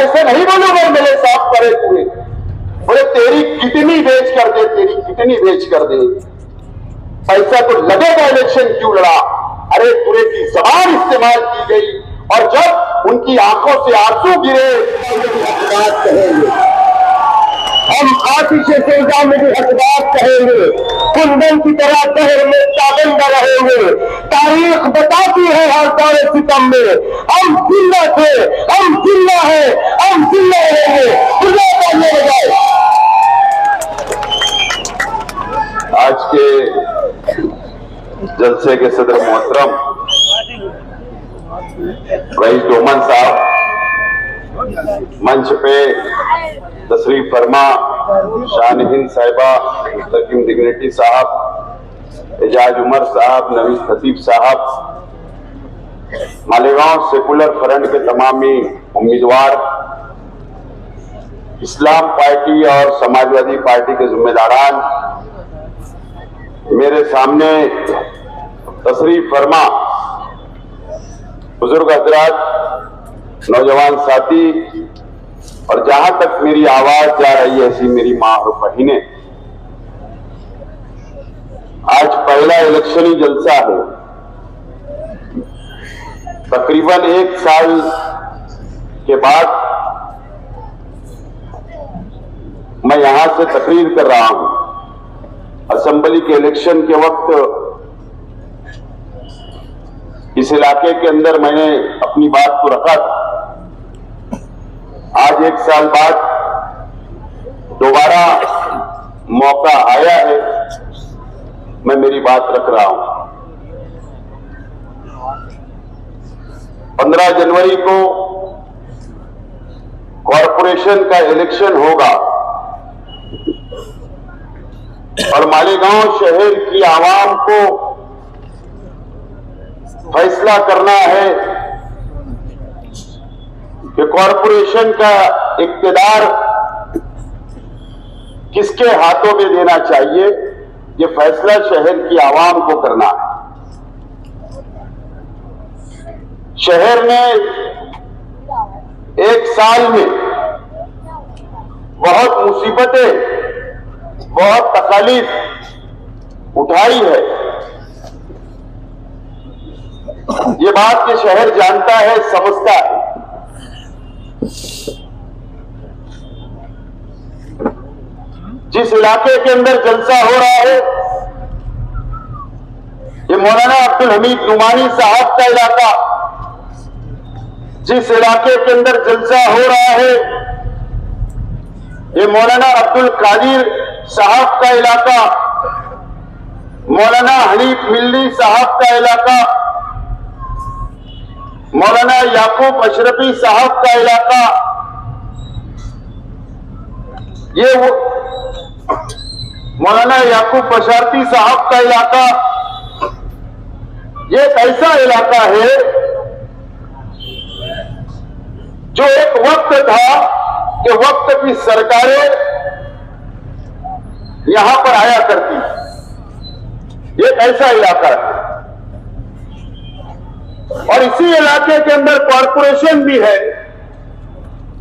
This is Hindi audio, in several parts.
ऐसे नहीं बोलूंगा मेरे साथ पड़े हुए, बोले तेरी किडनी बेच कर दे, तेरी किडनी बेच कर दे, पैसा तो लगेगा, इलेक्शन क्यों लड़ा। अरे पूरे की जबान इस्तेमाल की गई और जब उनकी आंखों से आंसू गिरे बात कहेंगे, हम आतिश सोजा में भी हकदार कहेंगे, कुंदन की तरह शहर में ताबंद रहेंगे। तारीख बताती है हर दौरे सितम में हम जिंदा थे, हम जिंदा है, हम जिंदा रहेंगे। आज के जलसे के सदर मोहतरम रईस डोमन साहब, मंच पे तशरीफ फरमा शान-ए-हिंद साहिबा, मुस्तकीम डिग्निटी साहब, एजाज उमर साहब, नवीस खतीब साहब, मालेगांव सेकुलर फ्रंट के तमामी उम्मीदवार, इस्लाम पार्टी और समाजवादी पार्टी के जिम्मेदारान, मेरे सामने तशरीफ फरमा बुजुर्ग हजरात, नौजवान साथी और जहां तक मेरी आवाज जा रही है ऐसी मेरी मां और बहिनें, आज पहला इलेक्शनी जलसा है। तकरीबन 1 साल के बाद मैं यहां से तकरीर कर रहा हूं। असेंबली के इलेक्शन के वक्त इस इलाके के अंदर मैंने अपनी बात को रखा था। आज 1 साल बाद दोबारा मौका आया है, मैं मेरी बात रख रहा हूं। 15 जनवरी को कॉरपोरेशन का इलेक्शन होगा और मालेगांव शहर की आवाम को फैसला करना है कि कॉरपोरेशन का इक्तिदार किसके हाथों में देना चाहिए। ये फैसला शहर की आवाम को करना है। शहर ने 1 साल में बहुत मुसीबतें, बहुत तकलीफ उठाई है। ये बात ये शहर जानता है, समझता है। जिस इलाके के अंदर जलसा हो रहा है ये मौलाना अब्दुल हमीद नुमानी साहब का इलाका, जिस इलाके के अंदर जलसा हो रहा है ये मौलाना अब्दुल कादिर साहब का इलाका, मौलाना हनीफ मिल्ली साहब का इलाका, मौलाना याकूब अशरफी साहब का इलाका, ये वो मौलाना याकूब बशारती साहब का इलाका, ये एक ऐसा इलाका है जो एक वक्त था कि वक्त की सरकारें यहां पर आया करती। ये एक ऐसा इलाका है और इसी इलाके के अंदर कॉरपोरेशन भी है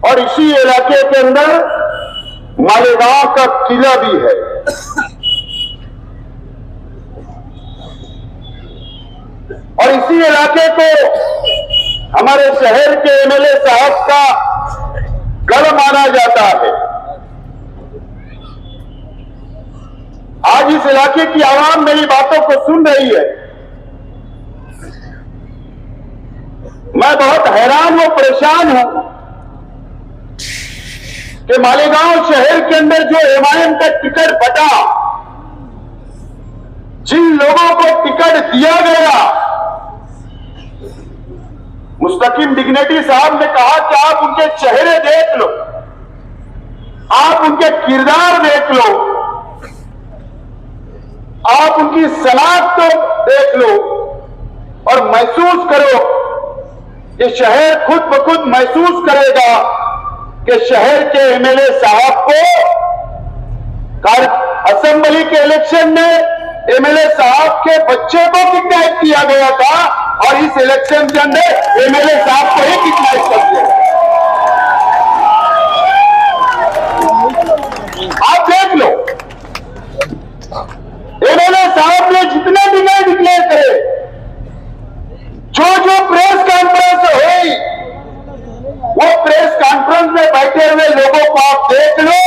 और इसी इलाके के अंदर मालेगांव का किला भी है। और इसी इलाके को हमारे शहर के एमएलए साहब का गढ़ माना जाता है। आज इस इलाके की आवाम मेरी बातों को सुन रही है। मैं बहुत हैरान और परेशान हूं कि मालेगांव शहर के अंदर जो एमआईएम का टिकट बटा, जिन लोगों को टिकट दिया गया, मुस्तकीम डिग्निटी साहब ने कहा कि आप उनके चेहरे देख लो, आप उनके किरदार देख लो, आप उनकी सलाह तो देख लो और महसूस करो। ये शहर खुद ब खुद महसूस करेगा कि शहर के एमएलए साहब को असेंबली के इलेक्शन में एमएलए साहब के बच्चे को किडनैप किया गया था और इस इलेक्शन के अंदर एमएलए साहब को ही किडनैप कर दिया। आप देख लो,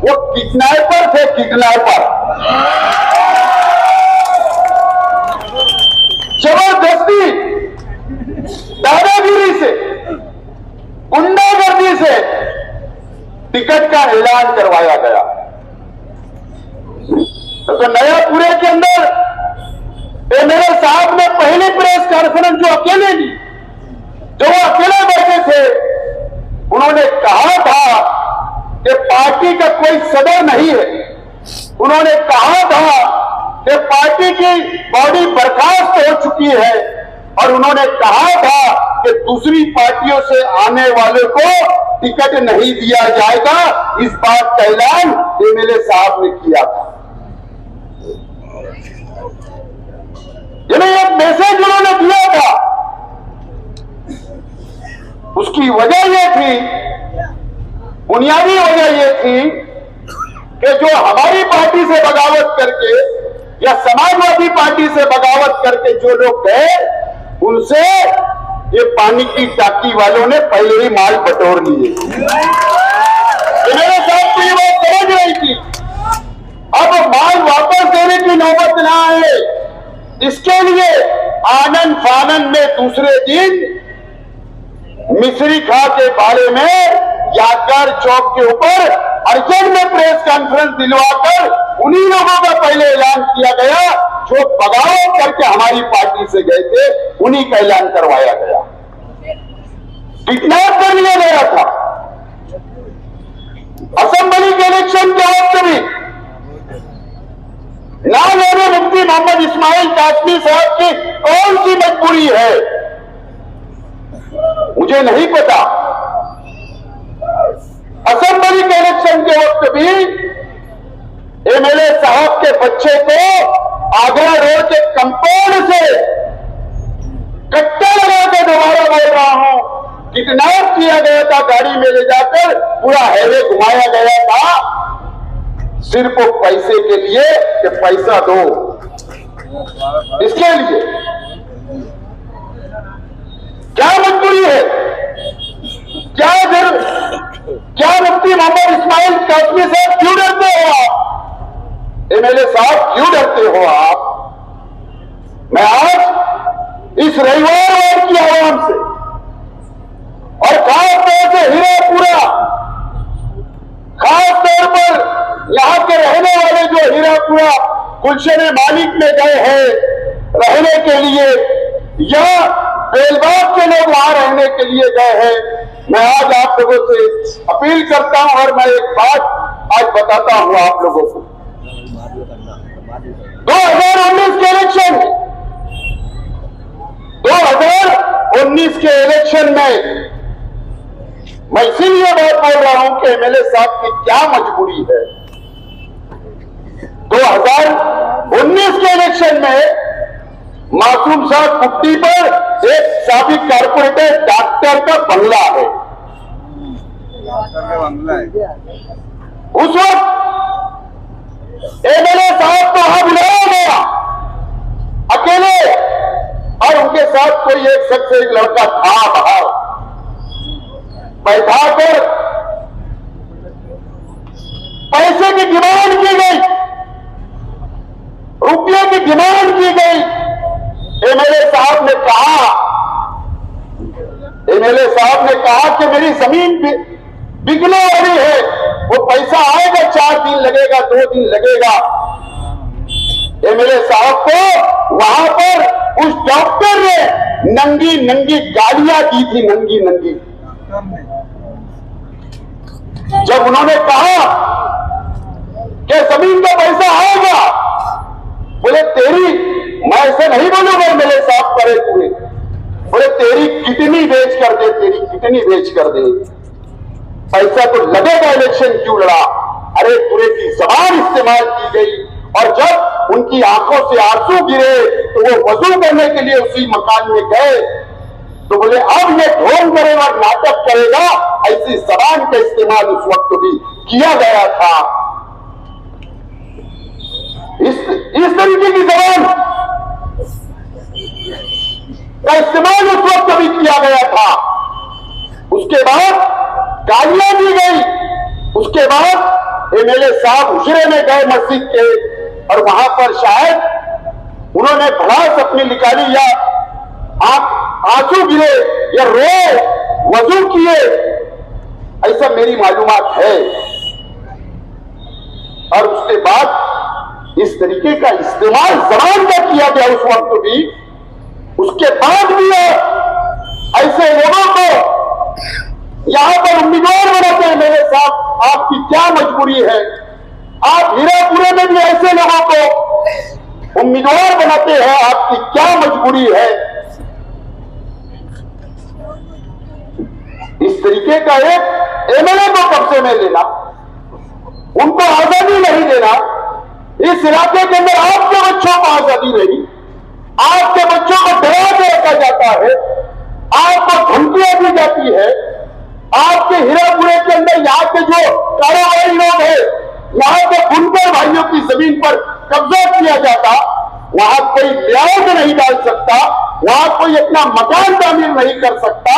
वो किडनैपर थे, किडनैपर। जबरदस्ती, दादागिरी से, गुंडागर्दी से टिकट का ऐलान करवाया गया। तो नयापुरे के अंदर मेरे साहब ने पहली प्रेस कॉन्फ्रेंस जो अकेले ली, जो वो अकेले बैठे थे, उन्होंने कहा था कि पार्टी का कोई सदर नहीं है। उन्होंने कहा था कि पार्टी की बॉडी बर्खास्त हो चुकी है, और उन्होंने कहा था कि दूसरी पार्टियों से आने वाले को टिकट नहीं दिया जाएगा। इस बात का ऐलान एमएलए साहब ने किया था। एक मैसेज उन्होंने दिया था। उसकी वजह यह थी, बुनियादी वजह यह थी कि जो हमारी पार्टी से बगावत करके या समाजवादी पार्टी से बगावत करके जो लोग गए, उनसे ये पानी की टाकी वालों ने पहले ही माल बटोर लिए। मेरे साथ तो ये बात समझ रही थी। अब माल वापस देने की नौबत ना आए, इसके लिए आनंद फानंद में दूसरे दिन मिश्री खा के बारे में यादगार चौक के ऊपर अर्जेंट में प्रेस कॉन्फ्रेंस दिलवाकर उन्हीं लोगों का पहले ऐलान किया गया जो बगावत करके हमारी पार्टी से गए थे, उन्हीं का ऐलान करवाया गया। किडनैप कर लिया गया था। असेंबली के इलेक्शन के वक्त भी ना जाने मुफ्ती मोहम्मद इस्माइल कासमी साहब की कौन सी मजबूरी है, मुझे नहीं पता। असेंबली के इलेक्शन के वक्त भी एमएलए साहब के बच्चे को आगरा रोड के कंपाउंड से कट्टा लगा के, दोबारा बोल रहा हूं, किडनैप किया गया था। गाड़ी में ले जाकर पूरा हाईवे घुमाया गया था, सिर्फ पैसे के लिए कि पैसा दो, इसके लिए। क्या मजबूरी है? क्या मुफ्ती मोहम्मद इस्माइल कासमी साहब क्यों डरते हो आप? एमएलए साहब क्यों डरते हो आप? मैं आज इस रविवार की आवाम से और खास तौर से हीरापुरा, खास तौर पर यहां के रहने वाले जो हीरापुरा गुलशन मालिक में गए हैं रहने के लिए, या बेलबाग के लोग वहां रहने के लिए गए हैं, मैं आज आप लोगों से अपील करता हूं और मैं एक बात आज बताता हूं आप लोगों को। 2019 के इलेक्शन, 2019 के इलेक्शन में मैं इसीलिए बात बोल रहा हूं कि एमएलए साहब की क्या मजबूरी है। 2019 के इलेक्शन में मासूम साहब कुट्टी पर एक साबिक कारपोरेटर डॉक्टर का बंगला है। उस वक्त एमएलए साहब को वहां बुलाया गया अकेले, और उनके साथ कोई एक शख्स, एक लड़का था बाहर, बैठाकर पैसे की डिमांड की गई, रुपये की डिमांड की गई। एमएलए साहब ने कहा कि मेरी जमीन बिकने वाली है, वो पैसा आएगा, 4 दिन लगेगा, 2 दिन लगेगा। एमएलए साहब को वहां पर उस डॉक्टर ने नंगी नंगी गालियां दी थी, नंगी नंगी। जब उन्होंने कहा कि जमीन का पैसा आएगा, बोले तेरी, मैं ऐसे नहीं बोलूंगा एमएलए साहब करे पूरे, बोले तेरी किडनी बेच कर दे, तेरी किडनी बेच कर दे, पैसा तो लगेगा, इलेक्शन क्यों लड़ा। अरे पूरे की जबान इस्तेमाल की गई, और जब उनकी आंखों से आंसू गिरे तो वो वजू करने के लिए उसी मकान में गए, तो बोले अब ये ढोंग करेगा, नाटक करेगा। ऐसी जबान का इस्तेमाल उस वक्त भी किया गया था। इस तरीके की जबान का इस्तेमाल उस वक्त भी किया गया था। उसके बाद गालियां दी गई उसके बाद एमएलए साहब हुजरे में गए मस्जिद के और वहां पर शायद उन्होंने भड़ास अपनी निकाली या आंसू गिरे या रोए, वजू किए, ऐसा मेरी मालूमात है। और उसके बाद इस तरीके का इस्तेमाल जबान का किया गया उस वक्त भी, उसके बाद भी ऐसे लोगों को यहां पर उम्मीदवार बनाते हैं। मेरे साहब, आपकी क्या मजबूरी है? आप हीरापुरे में भी ऐसे लोगों को उम्मीदवार बनाते हैं, आपकी क्या मजबूरी है? इस तरीके का एक एमएलए को कब्जे में लेना, उनको आजादी नहीं देना, इस इलाके के अंदर आपके बच्चों को आजादी नहीं, आपके बच्चों को डरा के रखा जाता है, आपको धमकियां दी जाती है, आपके हीरापुरे के अंदर यहाँ के जो कारोबारी लोग हैं, यहाँ के बुनकर भाइयों की जमीन पर कब्जा किया जाता, वहां कोई ब्याज नहीं डाल सकता, वहां कोई अपना मकान तामीर नहीं कर सकता।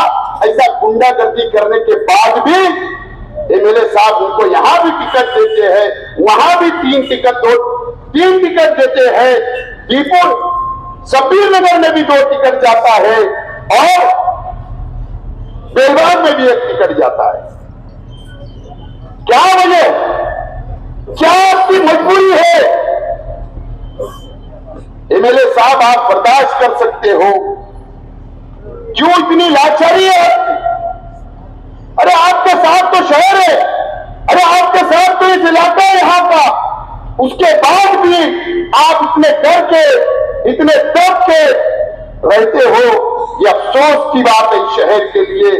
ऐसा गुंडागर्दी करने के बाद भी एमएलए साहब उनको यहां भी टिकट देते हैं, वहां भी तीन टिकट देते हैं, दीपुर शब्बीर नगर में भी 2 टिकट जाता है और बेलवान में भी 1 टिकट जाता है। क्या वजह, क्या आपकी मजबूरी है? एमएलए साहब, आप बर्दाश्त कर सकते हो, क्यों इतनी लाचारी है आपकी? अरे आपके साथ तो शहर है, अरे आपके साथ तो इस इलाका है यहां का, उसके बाद भी आप इतने डर के, इतने दब के रहते हो। ये अफसोस की बात है इस शहर के लिए।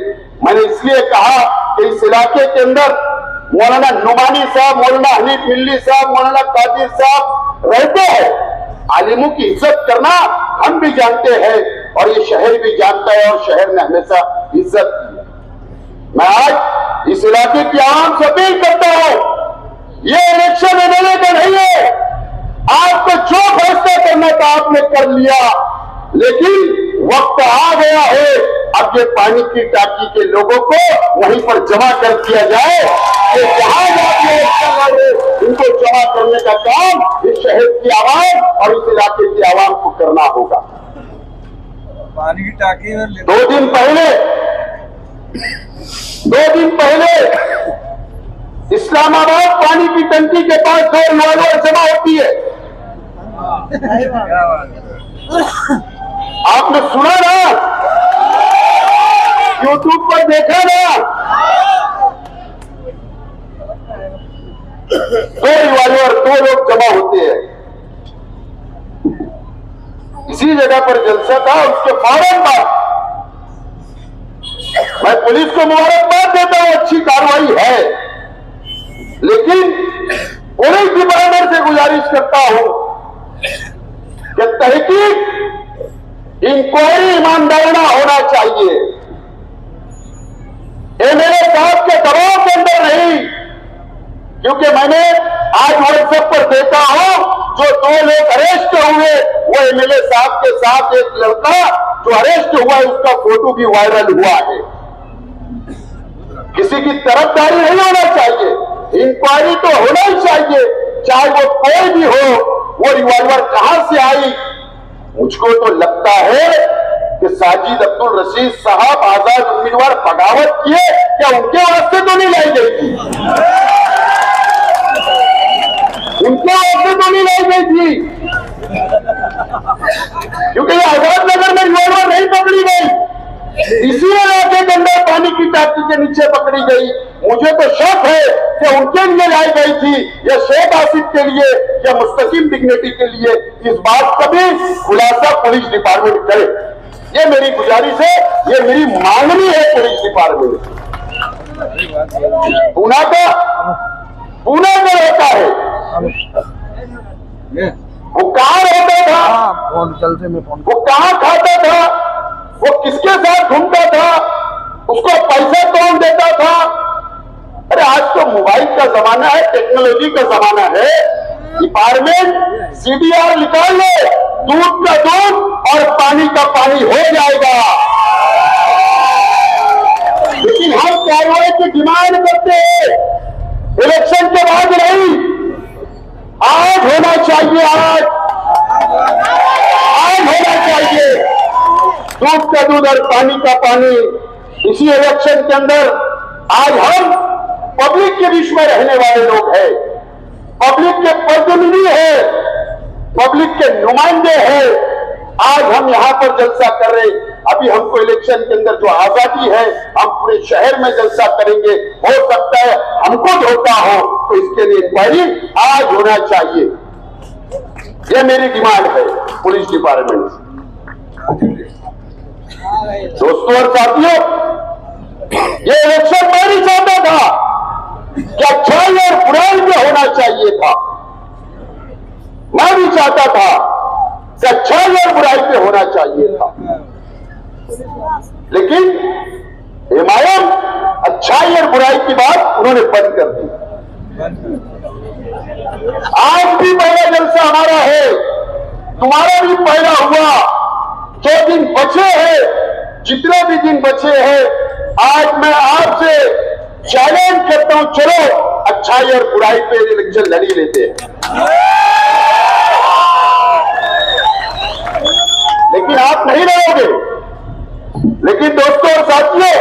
मैंने इसलिए कहा कि इस इलाके के अंदर मौलाना नुमानी साहब, मौलाना हनीफ मिल्ली साहब, मौलाना कादिर साहब रहते हैं। आलिमों की इज्जत करना हम भी जानते हैं और ये शहर भी जानता है और शहर ने हमेशा इज्जत की है। मैं आज इस इलाके की आवाम से अपील करता हूं, ये इलेक्शन एमएलए का नहीं है। आपको जो फैसला करना था आपने कर लिया, लेकिन वक्त आ गया है अब ये पानी की टांकी के लोगों को वहीं पर जमा कर दिया जाए। कि जहां जाके उनको जमा करने का काम इस शहर की आवाम और इस इलाके की आवाम को करना होगा। पानी की टांकी में 2 दिन पहले इस्लामाबाद पानी की टंकी के पास 2 रिवॉल्वर जमा होती है। आपने सुना ना, यूट्यूब पर देखा ना, 2 रिवॉल्वर 2 लोग जमा होते हैं। इसी जगह पर जलसा था, उसके फौरन बाद मैं पुलिस को मुबारकबाद देता हूं, अच्छी कार्रवाई है, लेकिन पुलिस डिपार्टमेंट से गुजारिश करता हूं कि तहकीक, इंक्वायरी ईमानदाराना होना चाहिए। एमएलए साहब के दबाव के अंदर नहीं, क्योंकि मैंने आज व्हाट्सएप पर देखा हूं जो 2 लोग अरेस्ट हुए, वो एमएलए साहब के साथ एक लड़का जो अरेस्ट हुआ है उसका फोटो भी वायरल हुआ है। किसी की तरफदारी नहीं होना चाहिए, इंक्वायरी तो होना ही चाहिए, चाहे वो कोई भी हो। वो रिवॉल्वर कहां से आई? मुझको तो लगता है कि साजिद अब्दुल रशीद साहब आजाद उम्मीदवार बगावत किए, क्या उनके वास्ते तो नहीं लाई गई थी? उनके वास्ते तो नहीं लाई गई थी, क्योंकि आजाद नगर में रिवॉल्वर नहीं पकड़ी गई, इसी इलाके के अंदर पानी की टांकी के नीचे पकड़ी गई। मुझे तो शक है कि उनके लिए लाई गई थी या शेख आसिफ के लिए या मुस्तकिम डिग्निटी के लिए। इस बात का भी खुलासा पुलिस डिपार्टमेंट करे, ये मेरी गुजारिश है, ये मेरी मांगनी है पुलिस डिपार्टमेंट। पूना का रहता है, वो कहाँ रहता था, वो कहाँ खाता था, वो किसके साथ घूमता था, उसको पैसा कौन देता था? अरे आज तो मोबाइल का जमाना है, टेक्नोलॉजी का जमाना है। डिपार्टमेंट सीडीआर निकाल ले, दूध का दूध और पानी का पानी हो जाएगा। लेकिन हम कार्रवाई की डिमांड करते हैं, इलेक्शन के बाद नहीं, आज होना चाहिए। आज होना चाहिए। दूध का दूध और पानी का पानी। इसी इलेक्शन के अंदर आज हम पब्लिक के बीच में रहने वाले लोग हैं, पब्लिक के प्रतिनिधि हैं, पब्लिक के नुमाइंदे हैं। आज हम यहां पर जलसा कर रहे हैं। अभी हमको इलेक्शन के अंदर जो आजादी है, हम पूरे शहर में जलसा करेंगे। हो सकता है हमको धोखा हो, तो इसके लिए इंक्वायरी आज होना चाहिए। यह मेरी डिमांड है पुलिस डिपार्टमेंट से। दोस्तों और साथियों, ये इलेक्शन मैं नहीं चाहता था कि अच्छाई और बुराई में होना चाहिए था। मैं भी चाहता था कि अच्छाई और बुराई पे होना चाहिए था, लेकिन एमआईएम अच्छाई और बुराई की बात उन्होंने बंद कर दी। आज भी पहला जलसा हमारा है, तुम्हारा भी पहला हुआ। जो दिन बचे हैं, जितने भी दिन बचे हैं, आज मैं आपसे चैलेंज करता हूं, चलो अच्छाई और बुराई पे इलेक्शन लड़ी लेते हैं। लेकिन आप नहीं लड़ोगे। लेकिन दोस्तों और साथियों,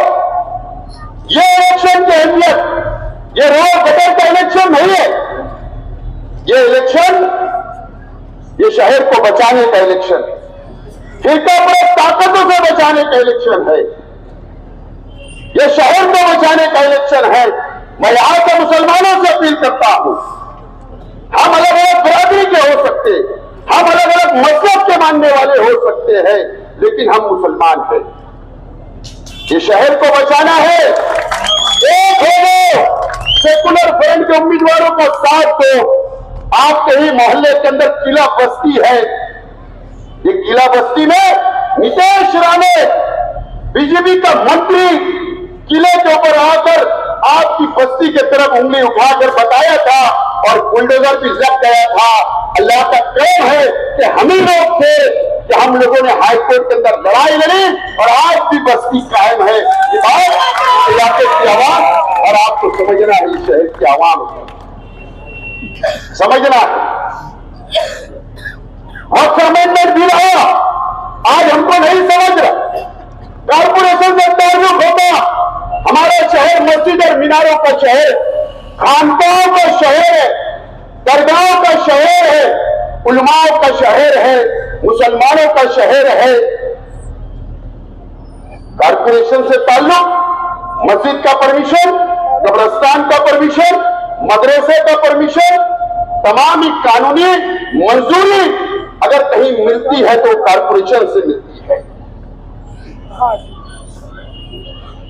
ये इलेक्शन की अहमियत ये रोज बदल का इलेक्शन नहीं है। ये इलेक्शन ये शहर को बचाने का इलेक्शन है, फिरका पर ताकतों से बचाने का इलेक्शन है, ये शहर को बचाने का इलेक्शन है। मैं यहां के मुसलमानों से अपील करता हूं, हम अलग अलग बिरादरी के हो सकते, हम अलग अलग मजहब के मानने वाले हो सकते हैं, लेकिन हम मुसलमान हैं। ये शहर को बचाना है। एक हो सेकुलर फ्रंट के उम्मीदवारों को साथ दो। आपके ही मोहल्ले के अंदर किला बस्ती है। ये किला बस्ती में नीतीश राणे बीजेपी का मंत्री किले के ऊपर आकर आपकी बस्ती की तरफ उंगली उठाकर बताया था और बुलडोजर भी लग गया था। अल्लाह का करम है कि हम ही लोग थे कि हम लोगों ने हाईकोर्ट के अंदर लड़ाई लड़ी और आज भी बस्ती कायम है। ये बात इलाके की आवाम और आपको समझना है, इस शहर की आवाम समझना है। और अमेंडमेंट भी रहा, आज हमको नहीं समझ रहा। कारपोरेशन से ताल्लुक होता, हमारा शहर मस्जिद और मीनारों का शहर, खानकाहों का शहर है, दरगाहों का शहर है, उलमाओं का शहर है, मुसलमानों का शहर है। कारपोरेशन से ताल्लुक, मस्जिद का परमिशन, कब्रिस्तान का परमिशन, मदरसे का परमिशन, तमाम ही कानूनी मंजूरी अगर कहीं मिलती है तो कारपोरेशन से मिलती है।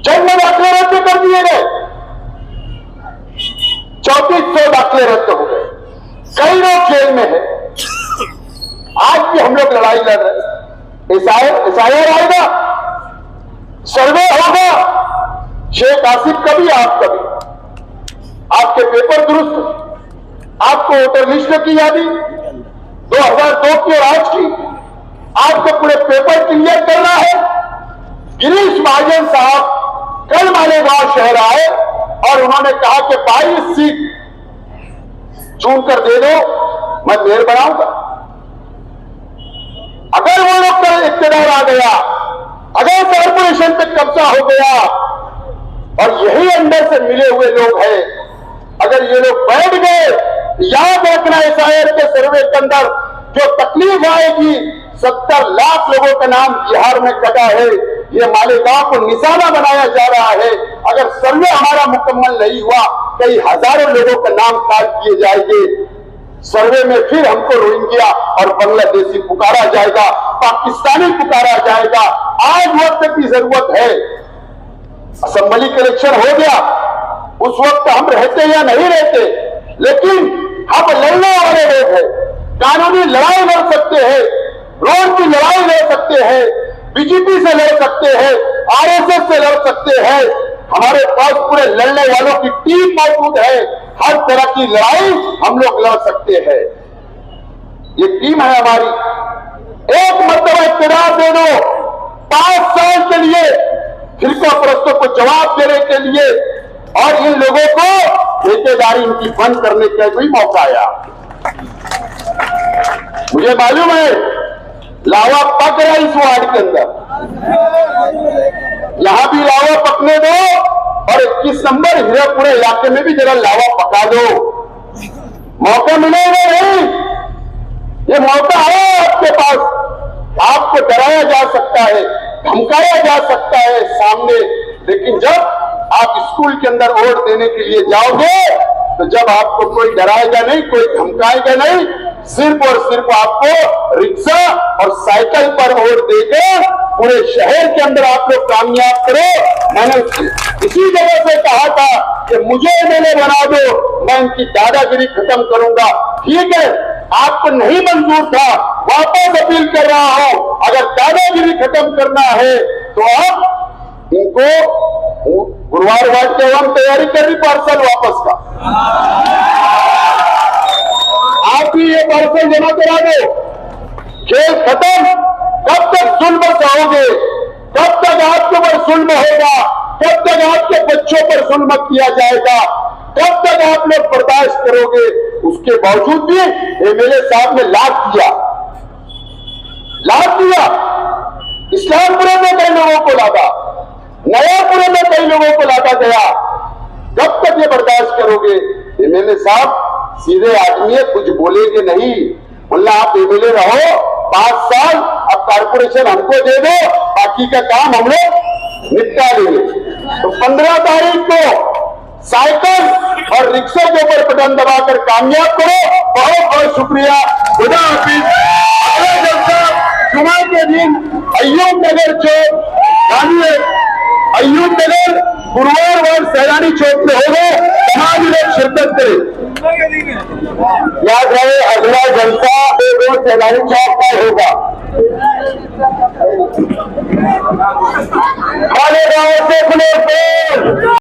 जन्म दाखिले रद्द कर दिए गए, 3400 दाखिले रद्द हो गए, कई लोग जेल में है। आज भी हम लोग लड़ाई लड़ रहे। एसआईआर आएगा, सर्वे होगा, शेख आसिफ कभी आप कभी, आपके पेपर दुरुस्त, आपको वोटर लिस्ट की यादी 2002 की और आज की, आपको पूरे पेपर क्लियर करना है। गिरीश महाजन साहब कल मालेगांव शहर आए और उन्होंने कहा कि 22 सीट चुन कर दे दो, मैं मेयर बनाऊंगा। अगर वो लोग का इख्तियार आ गया, अगर कॉर्पोरेशन पे कब्जा हो गया और यही अंदर से मिले हुए लोग हैं, अगर ये लोग बैठ गए, याद रखना एसआईआर के सर्वे के अंदर जो तकलीफ आएगी, 70 लाख लोगों का नाम बिहार में कटा है। ये मालेगांव को निशाना बनाया जा रहा है। अगर सर्वे हमारा मुकम्मल नहीं हुआ, कई हजारों लोगों का नाम काट दिए जाएंगे। सर्वे में फिर हमको रोहिंग्या और बांग्लादेशी पुकारा जाएगा, पाकिस्तानी पुकारा जाएगा। आज वक्त की जरूरत है। असेंबली का इलेक्शन हो गया, उस वक्त हम रहते या नहीं रहते, लेकिन हम लड़ने वाले लोग हैं। कानूनी लड़ाई लड़ सकते हैं, रोड की लड़ाई लड़ सकते हैं, बीजेपी से लड़ सकते हैं, आरएसएस से लड़ सकते हैं। हमारे पास पूरे लड़ने वालों की टीम मौजूद है। हर तरह की लड़ाई हम लोग लड़ सकते हैं। ये टीम है हमारी। एक मतलब इख्तियार दे दो 5 साल के लिए फिरका परस्तों को जवाब देने के लिए, और इन लोगों को ठेकेदारी इनकी बंद करने का कोई मौका आया। मुझे मालूम है लावा पक रहा है इस वार्ड के अंदर, यहां भी लावा पकने दो और 21 नंबर हीरापुरा इलाके में भी जरा लावा पका दो। मौका मिलेगा नहीं, ये मौका है आपके पास। आपको डराया जा सकता है, धमकाया जा सकता है सामने, लेकिन जब आप स्कूल के अंदर वोट देने के लिए जाओगे तो जब आपको कोई डराएगा नहीं, कोई धमकाएगा नहीं, सिर्फ और सिर्फ आपको रिक्शा और साइकिल पर वोट देकर पूरे शहर के अंदर आप लोग कामयाब करो। मैंने इसी जगह से कहा था कि मुझे एमएलए बना दो, मैं इनकी दादागिरी खत्म करूंगा। ठीक है, आपको नहीं मंजूर था, वापस अपील कर रहा हूं, अगर दादागिरी खत्म करना है तो आप इनको गुरुवार वार्ड के हम तैयारी कर रही पार्सल वापस का, आप भी ये पार्सल जमा करा दो। खेल खत्म। कब तक जुल्म सहोगे, कब तक आपके ऊपर जुल्म होगा, कब तक आपके बच्चों पर जुल्म किया जाएगा, कब तक आप लोग बर्दाश्त करोगे। उसके बावजूद भी एमएलए साहब ने लाभ दिया, इस्लामपुरे में कई लोगों को लादा, नयापुरे में कई लोगों को लादा गया। कब तक ये बर्दाश्त करोगे। एमएलए साहब सीधे आदमी है, कुछ बोलेंगे नहीं। बोला आप एमएलए रहो 5 साल, अब कारपोरेशन हमको दे दो, बाकी का काम हम लोग निपटा लेंगे। तो 15 तारीख को साइकिल और रिक्शा के ऊपर बटन दबाकर कामयाब करो। बहुत बहुत शुक्रिया। खुदा हाफिज। अगले जलसा जुमा के दिन अय्यूब नगर चौक, अय्यूब नगर गुरुवार वार्ड सैलानी चौक में होगा। तमाम लोग शिरकत करें। याद रहे अगला जलसा रोज सैलानी चौक पर होगा। हमारे गांव से खुले